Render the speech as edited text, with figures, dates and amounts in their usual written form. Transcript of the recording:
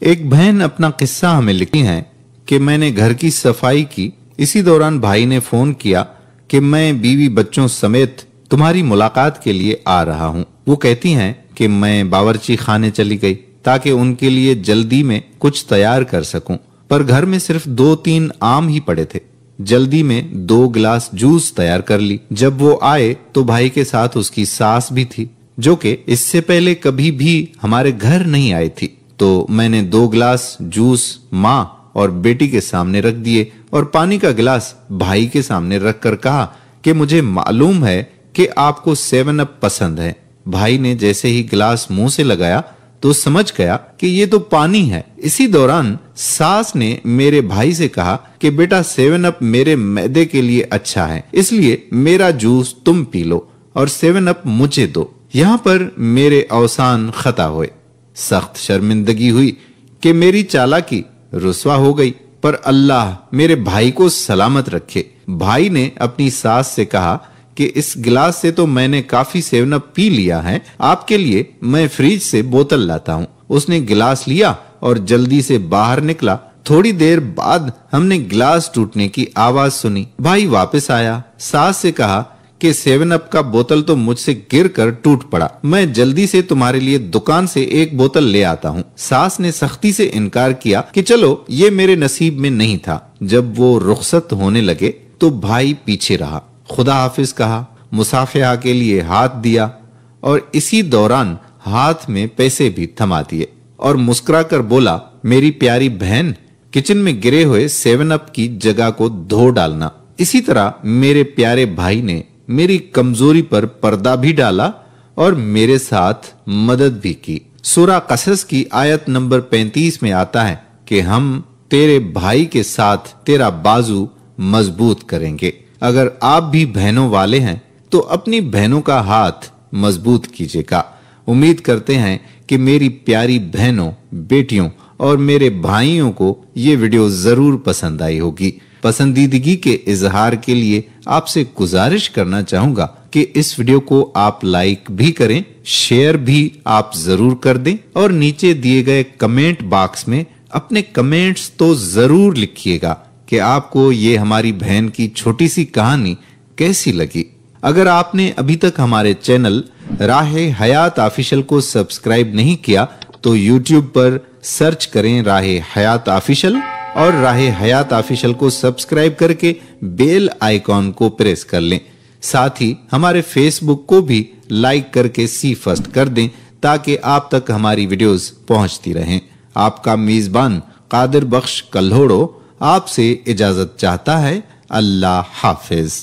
एक बहन अपना किस्सा हमें लिखी है कि मैंने घर की सफाई की, इसी दौरान भाई ने फोन किया कि मैं बीवी बच्चों समेत तुम्हारी मुलाकात के लिए आ रहा हूँ। वो कहती हैं कि मैं बावर्ची खाने चली गई ताकि उनके लिए जल्दी में कुछ तैयार कर सकूं, पर घर में सिर्फ 2-3 आम ही पड़े थे। जल्दी में 2 गिलास जूस तैयार कर ली। जब वो आए तो भाई के साथ उसकी सास भी थी, जो कि इससे पहले कभी भी हमारे घर नहीं आई थी। तो मैंने 2 गिलास जूस माँ और बेटी के सामने रख दिए और पानी का गिलास भाई के सामने रख कर कहा कि मुझे मालूम है कि आपको 7 अप पसंद है। भाई ने जैसे ही गिलास मुंह से लगाया तो समझ गया कि ये तो पानी है। इसी दौरान सास ने मेरे भाई से कहा कि बेटा 7 अप मेरे मैदे के लिए अच्छा है, इसलिए मेरा जूस तुम पी लो और 7 अप मुझे दो। यहाँ पर मेरे अवसान खता हुए। सख्त शर्मिंदगी हुई कि मेरी चालाकी रुस्वा हो गई, पर अल्लाह मेरे भाई को सलामत रखे। भाई ने अपनी सास से कहा कि इस गिलास से तो मैंने काफी 7 अप पी लिया है, आपके लिए मैं फ्रिज से बोतल लाता हूँ। उसने गिलास लिया और जल्दी से बाहर निकला। थोड़ी देर बाद हमने गिलास टूटने की आवाज सुनी। भाई वापस आया, सास से कहा कि 7 अप का बोतल तो मुझसे गिरकर टूट पड़ा, मैं जल्दी से तुम्हारे लिए दुकान से एक बोतल ले आता हूँ। सास ने सख्ती से इनकार किया कि चलो ये मेरे नसीब में नहीं था। जब वो रुखसत होने लगे तो भाई पीछे रहा, खुदा हाफिज कहा, मुसाफिहा के लिए हाथ दिया और इसी दौरान हाथ में पैसे भी थमा दिए और मुस्कुराकर बोला, मेरी प्यारी बहन, किचन में गिरे हुए 7 अप की जगह को धो डालना। इसी तरह मेरे प्यारे भाई ने मेरी कमजोरी पर पर्दा भी डाला और मेरे साथ मदद भी की। सूरा कसस की आयत नंबर 35 में आता है कि हम तेरे भाई के साथ तेरा बाजू मजबूत करेंगे। अगर आप भी बहनों वाले हैं तो अपनी बहनों का हाथ मजबूत कीजिएगा। उम्मीद करते हैं कि मेरी प्यारी बहनों, बेटियों और मेरे भाइयों को ये वीडियो जरूर पसंद आई होगी। पसंदीदगी के इजहार के लिए आपसे गुजारिश करना चाहूंगा कि इस वीडियो को आप लाइक भी करें, शेयर भी आप जरूर कर दें और नीचे दिए गए कमेंट बॉक्स में अपने कमेंट्स तो जरूर लिखिएगा कि आपको ये हमारी बहन की छोटी सी कहानी कैसी लगी। अगर आपने अभी तक हमारे चैनल राहे हयात ऑफिशियल को सब्सक्राइब नहीं किया तो YouTube पर सर्च करें राहे हयात ऑफिशियल और राहे हयात ऑफिशियल को सब्सक्राइब करके बेल आइकॉन को प्रेस कर लें। साथ ही हमारे फेसबुक को भी लाइक करके सी फर्स्ट कर दें ताकि आप तक हमारी वीडियोस पहुंचती रहें। आपका मेजबान कादिर बख्श कल्होड़ो आपसे इजाजत चाहता है। अल्लाह हाफिज।